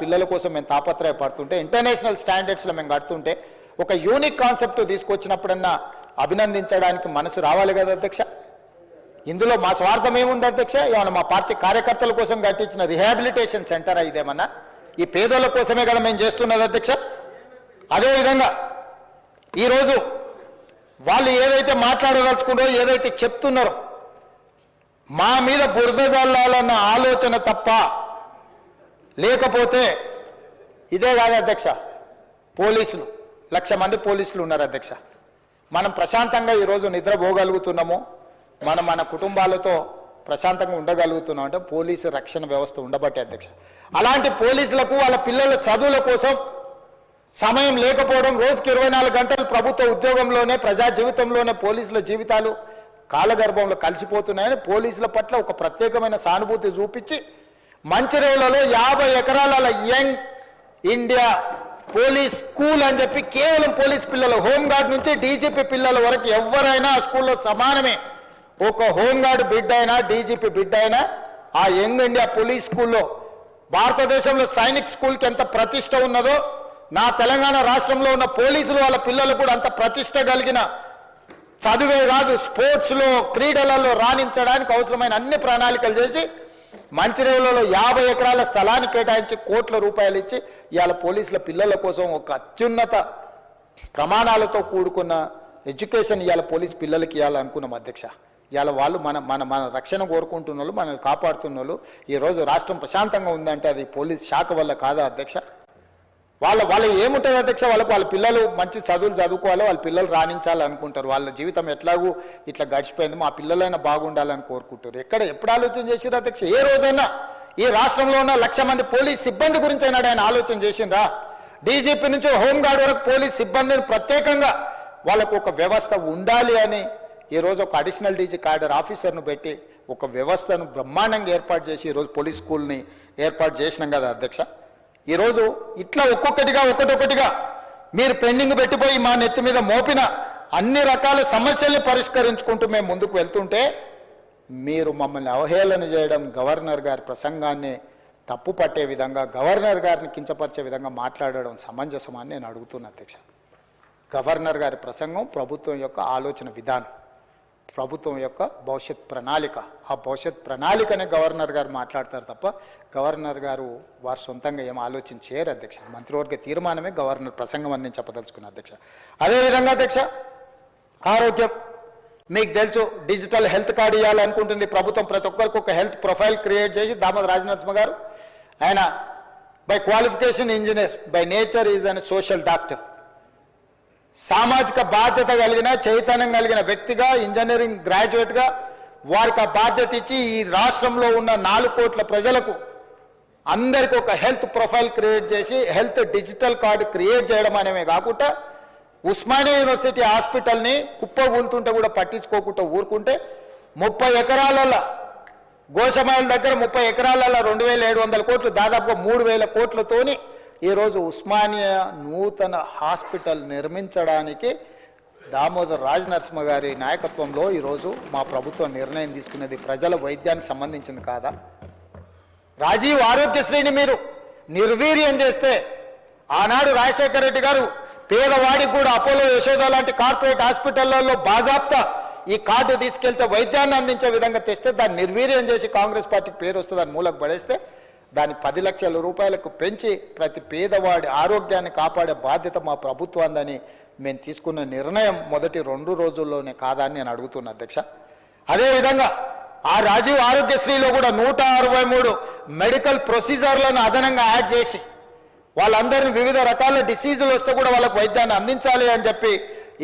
పిల్లల కోసం మేము తాపత్రయపడుతుంటే ఇంటర్నేషనల్ స్టాండర్డ్స్లో మేము కడుతుంటే ఒక యూనిక్ కాన్సెప్ట్ తీసుకొచ్చినప్పుడన్నా అభినందించడానికి మనసు రావాలి కదా అధ్యక్ష. ఇందులో మా స్వార్థం ఏముంది అధ్యక్ష? ఏమన్నా మా పార్టీ కార్యకర్తల కోసం కట్టించిన రిహాబిలిటేషన్ సెంటర్ ఇదేమన్నా ఈ పేదోళ్ళ కోసమే కదా మేము చేస్తున్నది అధ్యక్ష. అదేవిధంగా ఈరోజు వాళ్ళు ఏదైతే మాట్లాడదలుచుకున్నారో ఏదైతే చెప్తున్నారో మా మీద బురద జల్లాలన్న ఆలోచన తప్ప లేకపోతే ఇదే కాదు అధ్యక్ష. పోలీసులు 1,00,000 మంది పోలీసులు ఉన్నారు అధ్యక్ష. మనం ప్రశాంతంగా ఈరోజు నిద్రపోగలుగుతున్నాము, మన కుటుంబాలతో ప్రశాంతంగా ఉండగలుగుతున్నాం అంటే పోలీసు రక్షణ వ్యవస్థ ఉండబట్టే అధ్యక్ష. అలాంటి పోలీసులకు వాళ్ళ పిల్లల చదువుల కోసం సమయం లేకపోవడం, రోజుకి 24 గంటలు ప్రభుత్వ ఉద్యోగంలోనే ప్రజా జీవితంలోనే పోలీసుల జీవితాలు కాలగర్భంలో కలిసిపోతున్నాయని పోలీసుల పట్ల ఒక ప్రత్యేకమైన సానుభూతి చూపించి మంచిర్యాలలో 50 ఎకరాల యంగ్ ఇండియా పోలీస్ స్కూల్ అని చెప్పి కేవలం పోలీస్ పిల్లలు హోంగార్డ్ నుంచి డీజీపీ పిల్లల వరకు ఎవరైనా ఆ స్కూల్లో సమానమే. ఒక హోంగార్డ్ బిడ్డ అయినా డీజీపీ బిడ్డ అయినా ఆ యంగ్ ఇండియా పోలీస్ స్కూల్లో భారతదేశంలో సైనిక్ స్కూల్కి ఎంత ప్రతిష్ట ఉన్నదో నా తెలంగాణ రాష్ట్రంలో ఉన్న పోలీసులు వాళ్ళ పిల్లలు కూడా అంత ప్రతిష్ట కలిగిన చదువే కాదు స్పోర్ట్స్లో క్రీడలలో రాణించడానికి అవసరమైన అన్ని ప్రణాళికలు చేసి మంచిర్యాలలో 50 ఎకరాల స్థలాన్ని కేటాయించి కోట్ల రూపాయలు ఇచ్చి ఇవాళ పోలీసుల పిల్లల కోసం ఒక అత్యున్నత ప్రమాణాలతో కూడుకున్న ఎడ్యుకేషన్ ఇవాళ పోలీస్ పిల్లలకి ఇవ్వాలనుకున్నాం అధ్యక్ష. ఇవాళ వాళ్ళు మన రక్షణ కోరుకుంటున్న వాళ్ళు, మనల్ని కాపాడుతున్న వాళ్ళు ఈరోజు రాష్ట్రం ప్రశాంతంగా ఉందంటే అది పోలీస్ శాఖ వల్ల కాదా అధ్యక్ష? వాళ్ళు ఏముంటుంది అధ్యక్ష? వాళ్ళ పిల్లలు మంచి చదువులు చదువుకోవాలి, వాళ్ళ పిల్లలు రాణించాలనుకుంటారు. వాళ్ళ జీవితం ఎట్లాగూ ఇట్లా గడిచిపోయింది, మా పిల్లలైనా బాగుండాలని కోరుకుంటారు. ఎప్పుడు ఆలోచన చేసిరా అధ్యక్ష? ఏ రోజైనా ఈ రాష్ట్రంలో ఉన్న 1,00,000 మంది పోలీస్ సిబ్బంది గురించి అయినా ఆయన ఆలోచన చేసిండ్రా? డీజీపీ నుంచి హోంగార్డ్ వరకు పోలీస్ సిబ్బందిని ప్రత్యేకంగా వాళ్ళకు ఒక వ్యవస్థ ఉండాలి అని ఈరోజు ఒక అడిషనల్ డీజీ క్యాడర్ ఆఫీసర్ను పెట్టి ఒక వ్యవస్థను బ్రహ్మాండంగా ఏర్పాటు చేసి ఈరోజు పోలీస్ స్కూల్ని ఏర్పాటు చేసినాం కదా అధ్యక్ష. ఈరోజు ఇట్లా ఒక్కొక్కటిగా మీరు పెండింగ్ పెట్టిపోయి మా నెత్తి మీద మోపిన అన్ని రకాల సమస్యల్ని పరిష్కరించుకుంటూ మేము ముందుకు వెళ్తుంటే మీరు మమ్మల్ని అవహేళన చేయడం, గవర్నర్ గారి ప్రసంగాన్ని తప్పు పట్టే విధంగా, గవర్నర్ గారిని కించపరిచే విధంగా మాట్లాడడం సమంజసమని నేను అడుగుతున్నా అధ్యక్ష. గవర్నర్ గారి ప్రసంగం ప్రభుత్వం యొక్క ఆలోచన విధానం, ప్రభుత్వం యొక్క భవిష్యత్ ప్రణాళిక, ఆ భవిష్యత్ ప్రణాళికనే గవర్నర్ గారు మాట్లాడతారు తప్ప గవర్నర్ గారు వారు సొంతంగా ఏం ఆలోచన చేయరు అధ్యక్ష. మంత్రివర్గ తీర్మానమే గవర్నర్ ప్రసంగం అని నేను చెప్పదలుచుకున్నాను అధ్యక్ష. అదేవిధంగా అధ్యక్ష ఆరోగ్యం మీకు తెలుసు, డిజిటల్ హెల్త్ కార్డు ఇవ్వాలనుకుంటుంది ప్రభుత్వం. ప్రతి ఒక్కరికి ఒక హెల్త్ ప్రొఫైల్ క్రియేట్ చేసి దామోదర్ రాజనరసింహ గారు ఆయన by qualification engineer, by nature is an social doctor, సామాజిక బాధ్యత కలిగిన చైతన్యం కలిగిన వ్యక్తిగా ఇంజనీరింగ్ గ్రాడ్యుయేట్గా వారికి ఆ బాధ్యత ఇచ్చి ఈ రాష్ట్రంలో ఉన్న 4 కోట్ల ప్రజలకు అందరికీ ఒక హెల్త్ ప్రొఫైల్ క్రియేట్ చేసి హెల్త్ డిజిటల్ కార్డు క్రియేట్ చేయడం అనేవి కాకుండా ఉస్మానియా యూనివర్సిటీ హాస్పిటల్ని కుప్పగూలుతుంటే కూడా పట్టించుకోకుండా ఊరుకుంటే 30 ఎకరాల గోషమాయిల దగ్గర 30 ఎకరాలలో 2,700 కోట్లు, దాదాపుగా 3,000 కోట్లతోని ఈరోజు ఉస్మానియా నూతన హాస్పిటల్ నిర్మించడానికి దామోదర్ రాజనరసింహ గారి నాయకత్వంలో ఈరోజు మా ప్రభుత్వం నిర్ణయం తీసుకునేది ప్రజల వైద్యానికి సంబంధించింది కాదా? రాజీవ్ ఆరోగ్యశ్రీని మీరు నిర్వీర్యం చేస్తే ఆనాడు రాజశేఖర రెడ్డి గారు పేదవాడికి కూడా అపోలో, యశోద లాంటి కార్పొరేట్ హాస్పిటళ్లలో బాజాప్తా ఈ కార్డు తీసుకెళ్తే వైద్యాన్ని అందించే విధంగా తెస్తే దాన్ని నిర్వీర్యం చేసి కాంగ్రెస్ పార్టీకి పేరు వస్తే దాన్ని మూలకు పడేస్తే దాన్ని 10 లక్షల రూపాయలకు పెంచి ప్రతి పేదవాడి ఆరోగ్యాన్ని కాపాడే బాధ్యత మా ప్రభుత్వాన్ని మేము తీసుకున్న నిర్ణయం మొదటి 2 రోజుల్లోనే కాదా అని నేను అడుగుతున్నా అధ్యక్ష. అదేవిధంగా ఆ రాజీవ్ ఆరోగ్యశ్రీలో కూడా 163 మెడికల్ ప్రొసీజర్లను అదనంగా యాడ్ చేసి వాళ్ళందరినీ వివిధ రకాల డిసీజులు వస్తే కూడా వాళ్ళకు వైద్యాన్ని అందించాలి అని చెప్పి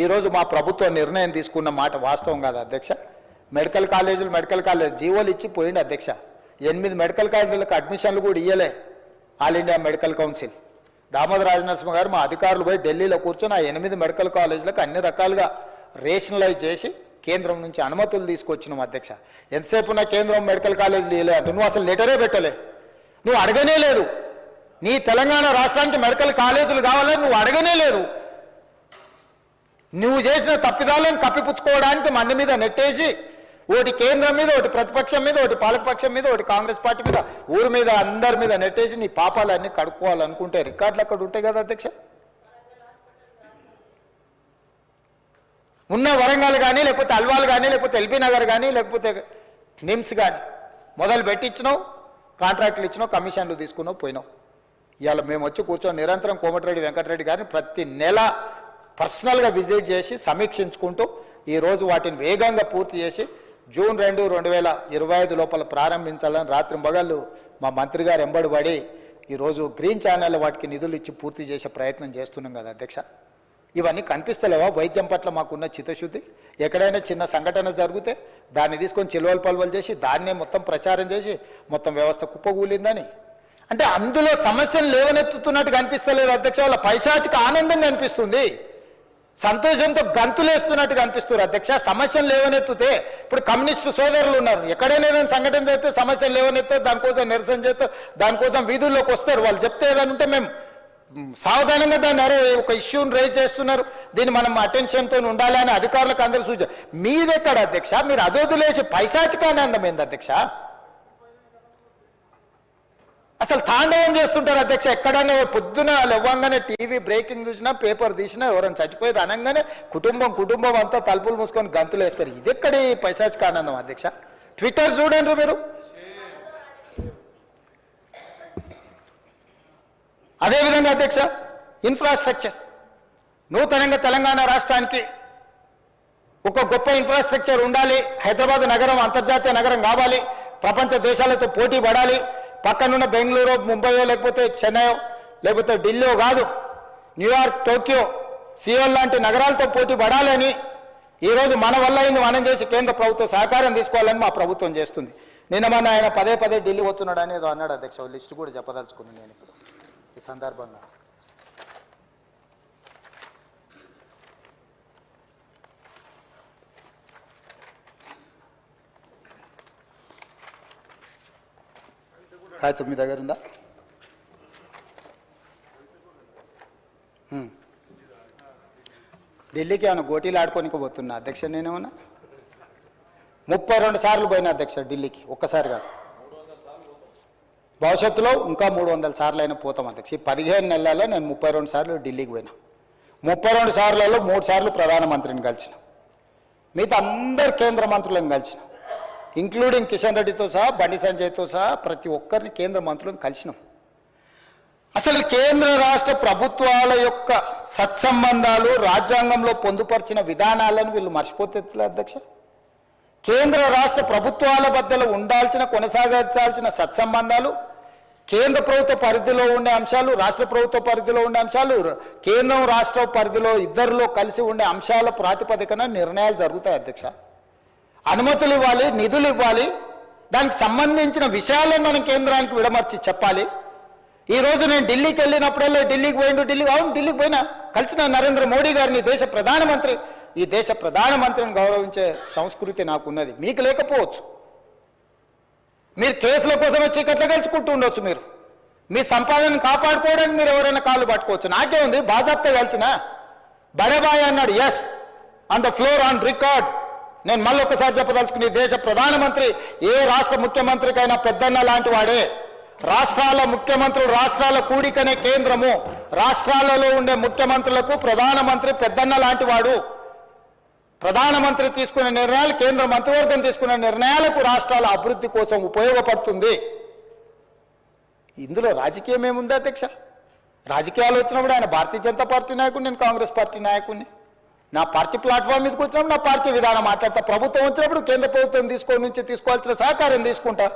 ఈరోజు మా ప్రభుత్వం నిర్ణయం తీసుకున్న మాట వాస్తవం కాదా అధ్యక్ష? మెడికల్ కాలేజ్ జీవోలు ఇచ్చి పోయింది అధ్యక్ష. 8 మెడికల్ కాలేజీలకు అడ్మిషన్లు కూడా ఇయ్యలే all India medical council. Damodar Rajanarasimha గారు మా అధికారులు పోయి ఢిల్లీలో కూర్చొని ఆ 8 మెడికల్ కాలేజీలకు అన్ని రకాలుగా రేషనలైజ్ చేసి కేంద్రం నుంచి అనుమతులు తీసుకొచ్చినాం అధ్యక్ష. ఎంతసేపు ఉన్న కేంద్రం మెడికల్ కాలేజీలు ఇవ్వలే అంటే నువ్వు అసలు లెటరే పెట్టలే, నువ్వు అడగనే లేదు. నీ తెలంగాణ రాష్ట్రానికి మెడికల్ కాలేజీలు కావాలని నువ్వు అడగనే లేదు. నువ్వు చేసిన తప్పిదాలను కప్పిపుచ్చుకోవడానికి మంది మీద నెట్టేసి ఒకటి కేంద్రం మీద, ఒకటి ప్రతిపక్షం మీద, ఒకటి పాలకపక్షం మీద, ఒకటి కాంగ్రెస్ పార్టీ మీద, ఊరి మీద, అందరి మీద నెట్టేసి నీ పాపాలన్నీ కడుక్కోవాలనుకుంటే రికార్డులు అక్కడ ఉంటాయి కదా అధ్యక్ష. ఉన్న వరంగల్ కానీ, లేకపోతే అల్వాల్ కానీ, లేకపోతే ఎల్బీ నగర్ కానీ, లేకపోతే నిమ్స్ కానీ మొదలు పెట్టించినావు, కాంట్రాక్టులు ఇచ్చినావు, కమిషన్లు తీసుకున్నావు, పోయినావు. ఇవాళ మేము వచ్చి కూర్చొని నిరంతరం కోమటిరెడ్డి వెంకటరెడ్డి గారిని ప్రతి నెల పర్సనల్గా విజిట్ చేసి సమీక్షించుకుంటూ ఈరోజు వాటిని వేగంగా పూర్తి చేసి జూన్ 2, 2025 లోపల ప్రారంభించాలని రాత్రి మగళ్ళు మా మంత్రి గారు ఎంబడి పడి ఈరోజు గ్రీన్ ఛానల్ వాటికి నిధులు ఇచ్చి పూర్తి చేసే ప్రయత్నం చేస్తున్నాం కదా అధ్యక్ష. ఇవన్నీ కనిపిస్తలేవా? వైద్యం పట్ల మాకున్న చిత్తశుద్ధి. ఎక్కడైనా చిన్న సంఘటన జరిగితే దాన్ని తీసుకొని చిలువలు పలువలు చేసి దాన్నే మొత్తం ప్రచారం చేసి మొత్తం వ్యవస్థ కుప్పగూలిందని అంటే అందులో సమస్యలు లేవనెత్తుతున్నట్టు కనిపిస్తలేదు అధ్యక్ష. వాళ్ళ పైశాచిక ఆనందంగా అనిపిస్తుంది, సంతోషంతో గంతులేస్తున్నట్టుగా అనిపిస్తారు అధ్యక్ష. సమస్యలు లేవనెత్తుతే ఇప్పుడు కమ్యూనిస్టు సోదరులు ఉన్నారు, ఎక్కడైనా ఏదైనా సంఘటన చేస్తే సమస్యలు లేవనెత్తే దానికోసం నిరసన చేస్తే దానికోసం వీధుల్లోకి వస్తారు. వాళ్ళు చెప్తే ఏదంటే మేము సావధానంగా దాన్ని అరే ఒక ఇష్యూని రేజ్ చేస్తున్నారు, దీన్ని మనం అటెన్షన్తో ఉండాలి అని అధికారులకు అందరూ సూచన. మీదెక్కడ అధ్యక్ష? మీరు అదొదిలేసి పైశాచికానందం ఏంది అధ్యక్ష? అసలు తాండవం చేస్తుంటారు అధ్యక్ష. ఎక్కడైనా పొద్దున లేవగానే టీవీ బ్రేకింగ్ చూసినా, పేపర్ తీసినా, ఎవరైనా చచ్చిపోయి అనగానే కుటుంబం అంతా తలుపులు మూసుకొని గంతులు వేస్తారు. ఇది ఎక్కడి పైశాచిక ఆనందం అధ్యక్ష? ట్విట్టర్ చూడండి మీరు. అదేవిధంగా అధ్యక్ష ఇన్ఫ్రాస్ట్రక్చర్, నూతనంగా తెలంగాణ రాష్ట్రానికి ఒక గొప్ప ఇన్ఫ్రాస్ట్రక్చర్ ఉండాలి. హైదరాబాద్ నగరం అంతర్జాతీయ నగరం కావాలి, ప్రపంచ దేశాలతో పోటీ పడాలి. పక్కనున్న బెంగళూరు, ముంబయో, లేకపోతే చెన్నైయో, లేకపోతే ఢిల్లీయో కాదు, న్యూయార్క్, టోక్యో, సియోల్ లాంటి నగరాలతో పోటీ పడాలని ఈరోజు మన వల్ల అయింది మనం చేసి కేంద్ర ప్రభుత్వం సహకారం తీసుకోవాలని మా ప్రభుత్వం చేస్తుంది. నిన్న మన ఆయన పదే ఢిల్లీ పోతున్నాడు అనేది అన్నాడు అధ్యక్ష. లిస్ట్ కూడా చెప్పదలుచుకున్నాను నేను ఇప్పుడు ఈ సందర్భంగా. కాగితం మీ దగ్గర ఉందా? ఢిల్లీకి ఏమైనా గోటీలు ఆడుకోనికి పోతున్నా అధ్యక్ష. నేనేమన్నా 32 సార్లు పోయినా అధ్యక్ష ఢిల్లీకి, ఒక్కసారి కాదు. భవిష్యత్తులో ఇంకా 300 సార్లు అయినా పోతాం అధ్యక్ష. ఈ 15 నెలల్లో నేను 32 సార్లు ఢిల్లీకి పోయినా. 32 సార్లలో 3 సార్లు ప్రధానమంత్రిని కలిసిన, మిగతా అందరు కేంద్ర మంత్రులను కలిసిన, ఇంక్లూడింగ్ కిషన్ రెడ్డితో సహా, బండి సంజయ్తో సహా ప్రతి ఒక్కరిని కేంద్ర మంత్రులను కలిసినాం. అసలు కేంద్ర రాష్ట్ర ప్రభుత్వాల యొక్క సత్సంబంధాలు, రాజ్యాంగంలో పొందుపరిచిన విధానాలను వీళ్ళు మర్చిపోతే అధ్యక్ష. కేంద్ర రాష్ట్ర ప్రభుత్వాల మధ్యలో ఉండాల్సిన, కొనసాగించాల్సిన సత్సంబంధాలు, కేంద్ర ప్రభుత్వ పరిధిలో ఉండే అంశాలు, రాష్ట్ర ప్రభుత్వ పరిధిలో ఉండే అంశాలు, కేంద్రం రాష్ట్ర పరిధిలో ఇద్దరిలో కలిసి ఉండే అంశాల ప్రాతిపదికన నిర్ణయాలు జరుగుతాయి అధ్యక్ష. అనుమతులు ఇవ్వాలి, నిధులు ఇవ్వాలి, దానికి సంబంధించిన విషయాలను మనం కేంద్రానికి విడమర్చి చెప్పాలి. ఈరోజు నేను ఢిల్లీకి వెళ్ళినప్పుడల్లా ఢిల్లీకి పోయినా కలిసిన నరేంద్ర మోడీ గారిని, దేశ ప్రధానమంత్రి. ఈ దేశ ప్రధానమంత్రిని గౌరవించే సంస్కృతి నాకున్నది, మీకు లేకపోవచ్చు. మీరు కేసుల కోసమే చీకట్లో గెలుచుకుంటూ ఉండొచ్చు. మీరు మీ సంపాదనను కాపాడుకోవడానికి మీరు ఎవరైనా కాళ్ళు పట్టుకోవచ్చు. నాకే ఉంది, బాజాప్తా గెలిచిన బడేబాయ్ అన్నాడు. Yes, on the floor, on record. నేను మళ్ళొకసారి చెప్పదలుచుకుని, దేశ ప్రధానమంత్రి ఏ రాష్ట్ర ముఖ్యమంత్రికైనా పెద్దన్న లాంటి వాడే. రాష్ట్రాల ముఖ్యమంత్రులు, రాష్ట్రాల కూడికనే కేంద్రము. రాష్ట్రాలలో ఉండే ముఖ్యమంత్రులకు ప్రధానమంత్రి పెద్దన్న లాంటి వాడు. ప్రధానమంత్రి తీసుకునే నిర్ణయాలు, కేంద్ర మంత్రివర్గం తీసుకునే నిర్ణయాలకు రాష్ట్రాల అభివృద్ధి కోసం ఉపయోగపడుతుంది. ఇందులో రాజకీయం ఏముంది అధ్యక్ష? రాజకీయాలు వచ్చినప్పుడు ఆయన భారతీయ జనతా పార్టీ నాయకుడు, నేను కాంగ్రెస్ పార్టీ నాయకుడిని. నా పార్టీ ప్లాట్ఫామ్ మీదకి వచ్చినప్పుడు నా పార్టీ విధానం మాట్లాడతా. ప్రభుత్వం వచ్చినప్పుడు కేంద్ర ప్రభుత్వం తీసుకోవాల్సిన సహకారం తీసుకుంటా.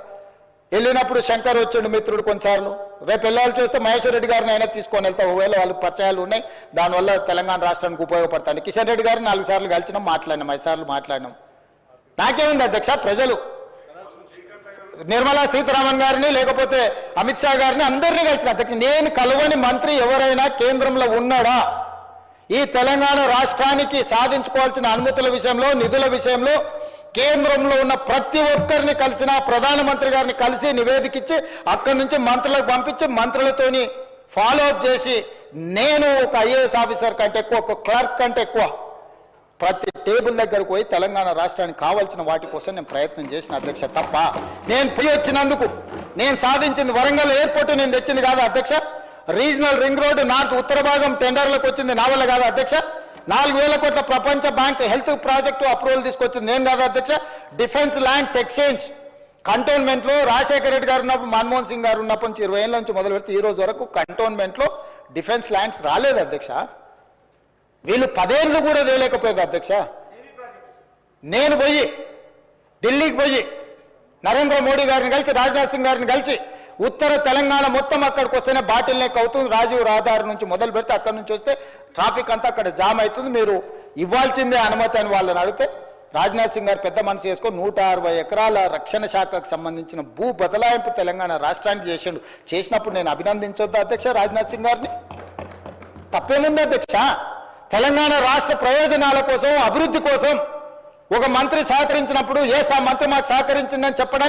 వెళ్ళినప్పుడు శంకర్ వచ్చిండు మిత్రుడు కొన్నిసార్లు, రేపు వెళ్ళాలి చూస్తే మహేశ్వర్ రెడ్డి గారిని అయినా తీసుకొని వెళ్తా. ఒకవేళ వాళ్ళు పరిచయాలు ఉన్నాయి, దానివల్ల తెలంగాణ రాష్ట్రానికి ఉపయోగపడతాను. కిషన్ రెడ్డి గారిని 4 సార్లు కలిసినాం, మాట్లాడినాం, 5 సార్లు మాట్లాడినాం. నాకేముంది అధ్యక్ష? ప్రజలు నిర్మలా సీతారామన్ గారిని, లేకపోతే అమిత్ షా గారిని, అందరినీ కలిసిన అధ్యక్ష. నేను కలవని మంత్రి ఎవరైనా కేంద్రంలో ఉన్నాడా? ఈ తెలంగాణ రాష్ట్రానికి సాధించుకోవాల్సిన అనుమతుల విషయంలో, నిధుల విషయంలో కేంద్రంలో ఉన్న ప్రతి ఒక్కరిని కలిసిన, ప్రధానమంత్రి గారిని కలిసి నివేదికిచ్చి అక్కడి నుంచి మంత్రులకు పంపించి మంత్రులతోని ఫాలో అప్ చేసి, నేను ఒక IAS ఆఫీసర్ కంటే ఎక్కువ, ఒక క్లర్క్ కంటే ఎక్కువ ప్రతి టేబుల్ దగ్గరకు పోయి తెలంగాణ రాష్ట్రానికి కావాల్సిన వాటి కోసం నేను ప్రయత్నం చేసిన అధ్యక్ష. తప్ప నేను పోయి వచ్చినందుకు నేను సాధించింది వరంగల్ ఎయిర్పోర్ట్ నేను తెచ్చింది కాదు అధ్యక్ష. రీజనల్ రింగ్ రోడ్డు నార్త్ ఉత్తర భాగం టెండర్లకు వచ్చింది నా వల్ల కాదు అధ్యక్ష. 4,000 కోట్ల ప్రపంచ బ్యాంక్ హెల్త్ ప్రాజెక్టు అప్రూవల్ తీసుకొచ్చింది నేను కాదు అధ్యక్ష. డిఫెన్స్ ల్యాండ్స్ ఎక్స్చేంజ్ కంటోన్మెంట్లో రాజశేఖర రెడ్డి గారు ఉన్నప్పుడు, మన్మోహన్ సింగ్ గారు ఉన్నప్పటి నుంచి 20 ఏళ్ళ నుంచి మొదలు పెడితే ఈ రోజు వరకు కంటోన్మెంట్లో డిఫెన్స్ ల్యాండ్స్ రాలేదు అధ్యక్ష. వీళ్ళు 10 ఏళ్ళు కూడా తేలేకపోయారు అధ్యక్ష. నేను పోయి ఢిల్లీకి పోయి నరేంద్ర మోడీ గారిని కలిసి, రాజ్నాథ్ సింగ్ గారిని కలిసి ఉత్తర తెలంగాణ మొత్తం అక్కడికి వస్తేనే బాటిల్ నెక్ అవుతుంది. రాజీవ్ రహదారి నుంచి మొదలు పెడితే అక్కడి నుంచి వస్తే ట్రాఫిక్ అంతా అక్కడ జామ్ అవుతుంది, మీరు ఇవ్వాల్సిందే అనుమతి అని వాళ్ళని అడిగితే రాజ్నాథ్ సింగ్ గారు పెద్ద మనసు చేసుకొని 160 ఎకరాల రక్షణ శాఖకు సంబంధించిన భూ బదలాయింపు తెలంగాణ రాష్ట్రానికి చేసిండు. చేసినప్పుడు నేను అభినందించొద్దా అధ్యక్ష రాజ్నాథ్ సింగ్ గారిని? తప్పేముంది అధ్యక్ష? తెలంగాణ రాష్ట్ర ప్రయోజనాల కోసం, అభివృద్ధి కోసం ఒక మంత్రి సహకరించినప్పుడు ఆ మంత్రి మాకు సహకరించిందని చెప్పడానికి